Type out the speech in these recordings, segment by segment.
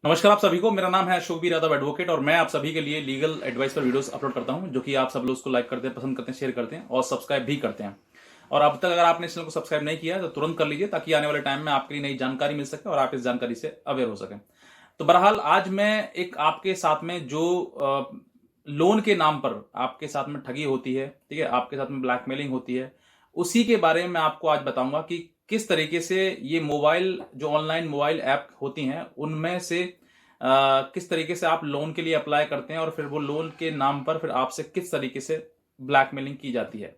नमस्कार आप सभी को। मेरा नाम है अशोकवीर यादव एडवोकेट और मैं आप सभी के लिए लीगल एडवाइस पर वीडियोस अपलोड करता हूं, जो कि आप सब लोग उसको लाइक करते हैं, पसंद करते हैं, शेयर करते हैं और सब्सक्राइब भी करते हैं। और अब तक अगर आपने इस चैनल को सब्सक्राइब नहीं किया है तो तुरंत कर लीजिए, ताकि आने वाले टाइम में आपके लिए नई जानकारी मिल सके और आप इस जानकारी से अवेयर हो सकें। तो बहरहाल आज मैं एक आपके साथ में जो लोन के नाम पर आपके साथ में ठगी होती है, ठीक है, आपके साथ में ब्लैकमेलिंग होती है, उसी के बारे में मैं आपको आज बताऊंगा कि किस तरीके से ये मोबाइल जो ऑनलाइन मोबाइल ऐप होती हैं उनमें से किस तरीके से आप लोन के लिए अप्लाई करते हैं और फिर वो लोन के नाम पर फिर आपसे किस तरीके से ब्लैकमेलिंग की जाती है।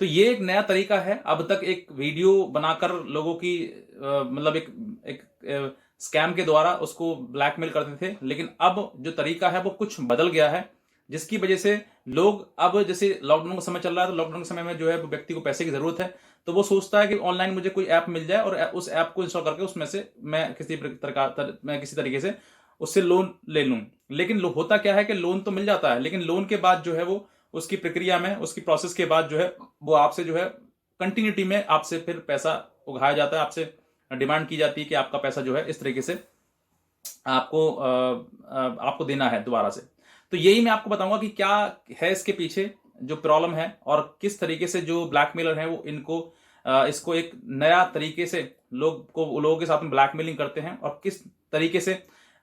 तो ये एक नया तरीका है। अब तक एक वीडियो बनाकर लोगों की मतलब एक एक स्कैम के द्वारा उसको ब्लैकमेल करते थे, लेकिन अब जो तरीका है वो कुछ बदल गया है, जिसकी वजह से लोग अब जैसे लॉकडाउन का समय चल रहा है तो लॉकडाउन के समय में जो है व्यक्ति को पैसे की जरूरत है, तो वो सोचता है कि ऑनलाइन मुझे कोई ऐप मिल जाए और उस ऐप को इंस्टॉल करके उसमें से मैं किसी तरीके से उससे लोन ले लूं। लेकिन होता क्या है कि लोन तो मिल जाता है, लेकिन लोन के बाद जो है वो उसकी प्रक्रिया में, उसकी प्रोसेस के बाद जो है वो आपसे जो है कंटिन्यूटी में आपसे फिर पैसा उगाया जाता है, आपसे डिमांड की जाती है कि आपका पैसा जो है इस तरीके से आपको देना है दोबारा से। तो यही मैं आपको बताऊंगा कि क्या है इसके पीछे जो प्रॉब्लम है और किस तरीके से जो ब्लैकमेलर है वो इसको एक नया तरीके से लोगों के साथ में ब्लैकमेलिंग करते हैं और किस तरीके से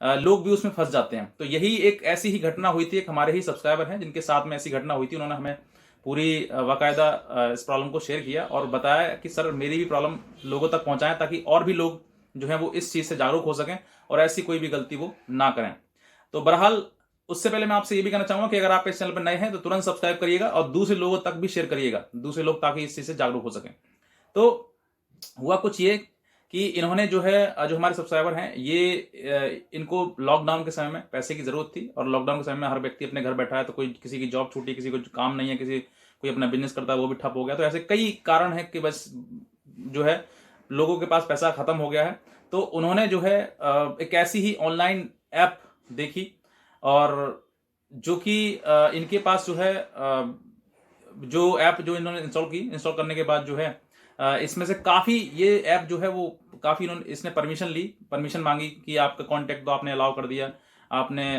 लोग भी उसमें फंस जाते हैं। तो यही एक ऐसी ही घटना हुई थी, एक हमारे ही सब्सक्राइबर हैं जिनके साथ में ऐसी घटना हुई थी। उन्होंने हमें पूरी बाकायदा इस प्रॉब्लम को शेयर किया और बताया कि सर मेरी भी प्रॉब्लम लोगों तक पहुंचाएं, ताकि और भी लोग जो है वो इस चीज से जागरूक हो सकें और ऐसी कोई भी गलती वो ना करें। तो बहरहाल उससे पहले मैं आपसे ये भी कहना चाहूंगा कि अगर आप इस चैनल पर नए हैं तो तुरंत सब्सक्राइब करिएगा और दूसरे लोगों तक भी शेयर करिएगा, दूसरे लोग, ताकि इस चीज से जागरूक हो सकें। तो हुआ कुछ ये कि इन्होंने जो है जो हमारे सब्सक्राइबर हैं ये इनको लॉकडाउन के समय में पैसे की जरूरत थी और लॉकडाउन के समय में हर व्यक्ति अपने घर बैठा है, तो कोई किसी की जॉब छूटी, किसी को काम नहीं है, किसी कोई अपना बिजनेस करता है वो भी ठप हो गया। तो ऐसे कई कारण है कि बस जो है लोगों के पास पैसा खत्म हो गया है। तो उन्होंने जो है एक ऐसी ही ऑनलाइन ऐप देखी और जो कि इनके पास जो है जो ऐप जो इन्होंने इंस्टॉल करने के बाद जो है इसमें से काफी ये ऐप जो है वो काफी इन्होंने इसने परमिशन मांगी कि आपका कांटेक्ट दो, आपने अलाउ कर दिया, आपने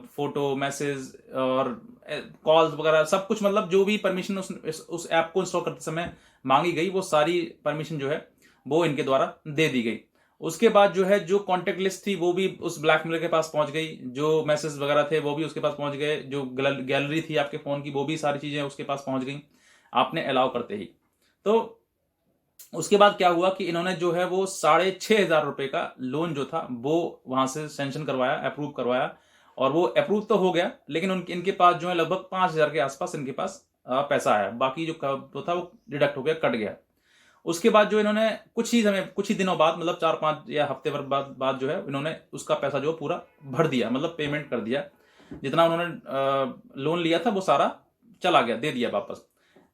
फोटो, मैसेज और कॉल्स वगैरह सब कुछ, मतलब जो भी परमिशन उस ऐप को इंस्टॉल करते समय मांगी गई वो सारी परमिशन जो है वो इनके द्वारा दे दी गई। उसके बाद जो है जो कॉन्टेक्ट लिस्ट थी वो भी उस ब्लैकमेलर के पास पहुंच गई, जो मैसेज वगैरह थे वो भी उसके पास पहुंच गए, जो गैलरी थी आपके फोन की वो भी सारी चीजें उसके पास पहुंच गई आपने अलाउ करते ही। तो उसके बाद क्या हुआ कि इन्होंने जो है वो 6,500 रुपए का लोन जो था वो वहां से सैंक्शन करवाया, अप्रूव करवाया और वो अप्रूव तो हो गया, लेकिन इनके पास जो है लगभग 5,000 के आसपास इनके पास पैसा आया, बाकी जो था वो डिडक्ट हो गया, कट गया। उसके बाद जो इन्होंने कुछ ही दिनों बाद, मतलब 4-5 या हफ्ते भर बाद जो है इन्होंने उसका पैसा जो पूरा भर दिया, मतलब पेमेंट कर दिया। जितना उन्होंने लोन लिया था वो सारा चला गया, दे दिया वापस।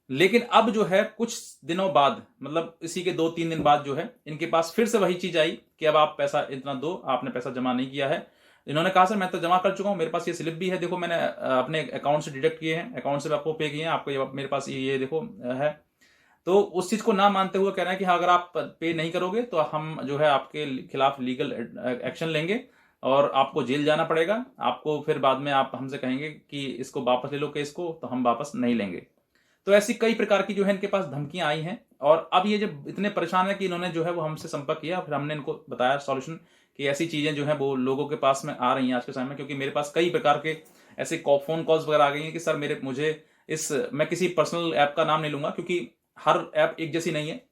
लेकिन अब जो है कुछ दिनों बाद, मतलब इसी के 2-3 दिन बाद जो है इनके पास फिर से वही चीज आई कि अब आप पैसा इतना दो, आपने पैसा जमा नहीं किया है। इन्होंने कहा सर मैं तो जमा कर चुका हूं, मेरे पास ये स्लिप भी है, देखो मैंने अपने अकाउंट से डिडक्ट किए हैं, अकाउंट से आपको पे किए हैं, आपको मेरे पास ये देखो है। तो उस चीज को ना मानते हुए कह रहे हैं कि हाँ अगर आप पे नहीं करोगे तो हम जो है आपके खिलाफ लीगल एक्शन लेंगे और आपको जेल जाना पड़ेगा, आपको फिर बाद में आप हमसे कहेंगे कि इसको वापस ले लो केस को, तो हम वापस नहीं लेंगे। तो ऐसी कई प्रकार की जो है इनके पास धमकियां आई हैं और अब ये जब इतने परेशान है कि इन्होंने जो है वो हमसे संपर्क किया, फिर हमने इनको बताया सॉल्यूशन कि ऐसी चीजें जो है वो लोगों के पास में आ रही हैं आज के समय में, क्योंकि मेरे पास कई प्रकार के ऐसे फोन कॉल्स वगैरह आ गई हैं कि सर मैं किसी पर्सनल ऐप का नाम नहीं लूंगा क्योंकि हर ऐप एक जैसी नहीं है,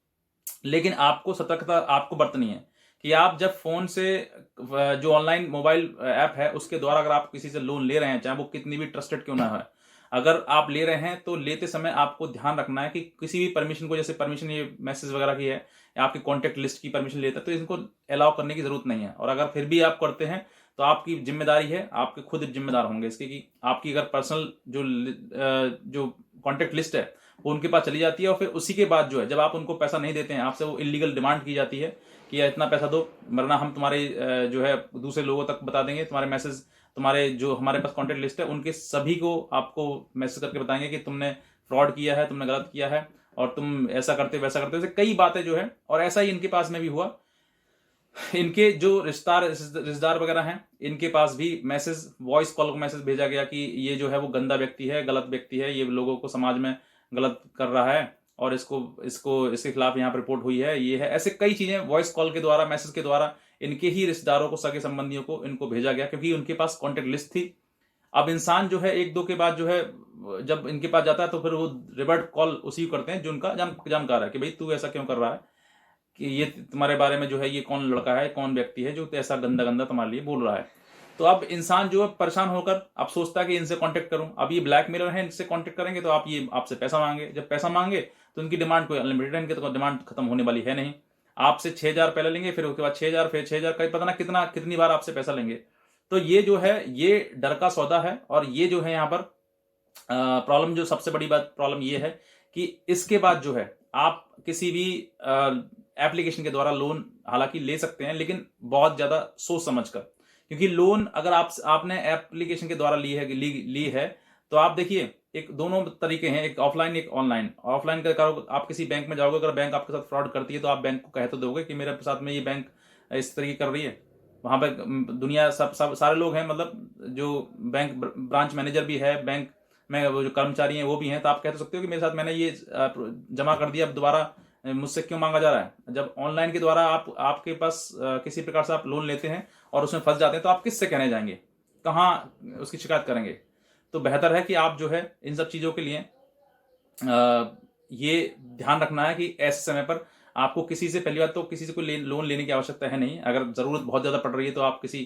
लेकिन आपको सतर्कता आपको बरतनी है कि आप जब फोन से जो ऑनलाइन मोबाइल ऐप है उसके द्वारा अगर आप किसी से लोन ले रहे हैं, चाहे वो कितनी भी ट्रस्टेड क्यों ना है, अगर आप ले रहे हैं तो लेते समय आपको ध्यान रखना है कि किसी भी परमिशन को, जैसे परमिशन ये मैसेज वगैरह की है या आपकी कॉन्टेक्ट लिस्ट की परमिशन लेता है, तो इनको अलाउ करने की जरूरत नहीं है। और अगर फिर भी आप करते हैं तो आपकी जिम्मेदारी है, आपके खुद जिम्मेदार होंगे इसके कि आपकी अगर पर्सनल जो कॉन्टेक्ट लिस्ट है वो उनके पास चली जाती है और फिर उसी के बाद जो है जब आप उनको पैसा नहीं देते हैं, आपसे वो इलीगल डिमांड की जाती है कि इतना पैसा दो वरना हम तुम्हारे जो है दूसरे लोगों तक बता देंगे, तुम्हारे मैसेज, तुम्हारे जो हमारे पास कॉन्टेक्ट लिस्ट है उनके सभी को आपको मैसेज करके बताएंगे कि तुमने फ्रॉड किया है, तुमने गलत किया है और तुम ऐसा करते वैसा करते, कई बातें जो है। और ऐसा ही इनके पास में भी हुआ इनके जो रिश्तेदार वगैरह हैं, इनके पास भी मैसेज, वॉइस कॉल का मैसेज भेजा गया कि ये जो है वो गंदा व्यक्ति है, गलत व्यक्ति है, ये लोगों को समाज में गलत कर रहा है और इसको इसको इसके खिलाफ यहाँ पर रिपोर्ट हुई है, ये है। ऐसे कई चीजें वॉइस कॉल के द्वारा, मैसेज के द्वारा इनके ही रिश्तेदारों को, सगे संबंधियों को इनको भेजा गया, क्योंकि उनके पास कॉन्टेक्ट लिस्ट थी। अब इंसान जो है एक दो के बाद जो है जब इनके पास जाता है तो फिर वो रिवर्ट कॉल उसी को करते हैं जो उनका जानकार है कि भाई तू ऐसा क्यों कर रहा है, कि ये तुम्हारे बारे में जो है ये कौन लड़का है, कौन व्यक्ति है जो ऐसा गंदा गंदा तुम्हारे लिए बोल रहा है। तो अब इंसान जो है परेशान होकर अब सोचता है कि इनसे कांटेक्ट करूं। अब ये ब्लैकमेलर है, इनसे कांटेक्ट करेंगे तो आप ये आपसे पैसा मांगे, जब पैसा मांगे तो उनकी डिमांड कोई अनलिमिटेड है, इनकी तो डिमांड खत्म होने वाली है नहीं। आपसे 6,000 पहले लेंगे, फिर उसके बाद 6,000, फिर 6,000, कहीं पता ना कितनी बार आपसे पैसा लेंगे। तो ये जो है ये डर का सौदा है। और ये जो है यहाँ पर प्रॉब्लम, जो सबसे बड़ी बात प्रॉब्लम ये है कि इसके बाद जो है आप किसी भी एप्लीकेशन के द्वारा लोन हालांकि ले सकते हैं, लेकिन बहुत ज्यादा सोच समझ कर, क्योंकि लोन अगर आपने एप्लीकेशन के द्वारा ली है तो आप देखिए एक दोनों तरीके हैं, एक ऑफलाइन एक ऑनलाइन। ऑफलाइन का करो, आप किसी बैंक में जाओगे, अगर बैंक आपके साथ फ्रॉड करती है तो आप बैंक को कह तो दोगे कि मेरे साथ में ये बैंक इस तरीके कर रही है। वहां पर दुनिया सब सारे लोग हैं, मतलब जो बैंक ब्रांच मैनेजर भी है, बैंक में वो जो कर्मचारी हैं वो भी हैं, तो आप कह तो सकते हो कि मेरे साथ मैंने ये जमा कर दिया, अब दोबारा मुझसे क्यों मांगा जा रहा है। जब ऑनलाइन के द्वारा आपके पास किसी प्रकार से आप लोन लेते हैं और उसमें फंस जाते हैं तो आप किससे कहने जाएंगे, कहाँ उसकी शिकायत करेंगे। तो बेहतर है कि आप जो है इन सब चीजों के लिए ये ध्यान रखना है कि ऐसे समय पर आपको किसी से, पहली बात तो किसी से कोई लोन लेने की आवश्यकता है नहीं। अगर जरूरत बहुत ज्यादा पड़ रही है तो आप किसी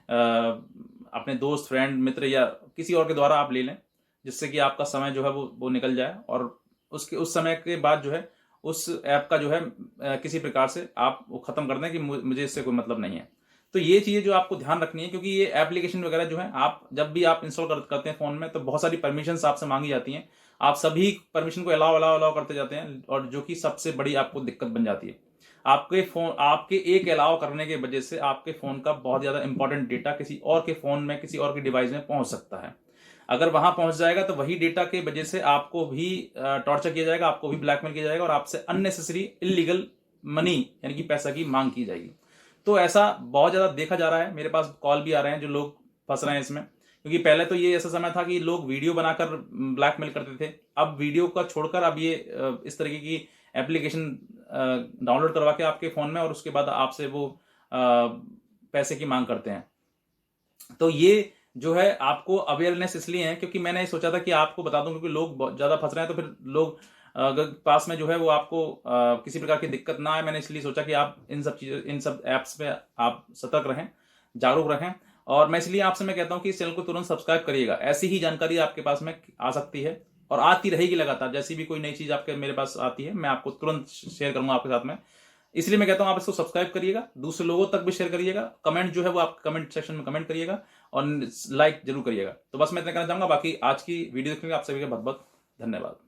अपने दोस्त, फ्रेंड, मित्र या किसी और के द्वारा आप ले लें, जिससे कि आपका समय जो है वो निकल जाए। और उस समय के बाद जो है उस ऐप का जो है किसी प्रकार से आप वो खत्म कर दें कि मुझे इससे कोई मतलब नहीं है। तो ये चीजें जो आपको ध्यान रखनी है, क्योंकि ये एप्लीकेशन वगैरह जो है आप जब भी आप इंस्टॉल करते हैं फोन में तो बहुत सारी परमिशंस आपसे मांगी जाती हैं। आप सभी परमिशन को अलाउ करते जाते हैं, और जो कि सबसे बड़ी आपको दिक्कत बन जाती है। आपके एक अलाउ करने की वजह से आपके फोन का बहुत ज्यादा इंपॉर्टेंट डेटा किसी और के फोन में, किसी और के डिवाइस में पहुंच सकता है। अगर वहां पहुंच जाएगा तो वही डेटा के वजह से आपको भी टॉर्चर किया जाएगा, आपको भी ब्लैकमेल किया जाएगा और आपसे अननेसेसरी इलीगल मनी यानी कि पैसा की मांग की जाएगी। तो ऐसा बहुत ज्यादा देखा जा रहा है, मेरे पास कॉल भी आ रहे हैं जो लोग फंस रहे हैं इसमें। क्योंकि पहले तो ये ऐसा समय था कि लोग वीडियो बनाकर ब्लैकमेल करते थे, अब वीडियो का छोड़कर अब ये इस तरीके की एप्लीकेशन डाउनलोड करवा के आपके फोन में और उसके बाद आपसे वो पैसे की मांग करते हैं। तो ये जो है आपको अवेयरनेस इसलिए है क्योंकि मैंने सोचा था कि आपको बता दूं, क्योंकि लोग बहुत ज्यादा फंस रहे हैं तो फिर लोग अगर पास में जो है वो आपको किसी प्रकार की दिक्कत ना आए, मैंने इसलिए सोचा कि आप इन सब ऐप्स पे आप सतर्क रहें, जागरूक रहें। और मैं इसलिए आपसे मैं कहता हूं कि इस चैनल को तुरंत सब्सक्राइब करिएगा। ऐसी ही जानकारी आपके पास में आ सकती है और आती रहेगी लगातार। जैसी भी कोई नई चीज आपके मेरे पास आती है मैं आपको तुरंत शेयर करूंगा आपके साथ में। इसलिए मैं कहता हूं आप इसको सब्सक्राइब करिएगा, दूसरे लोगों तक भी शेयर करिएगा, कमेंट जो है वो आप कमेंट सेक्शन में कमेंट करिएगा और लाइक जरूर करिएगा। तो बस मैं इतना कहना चाहूंगा। बाकी आज की वीडियो देखने के लिए आप सभी का बहुत बहुत धन्यवाद।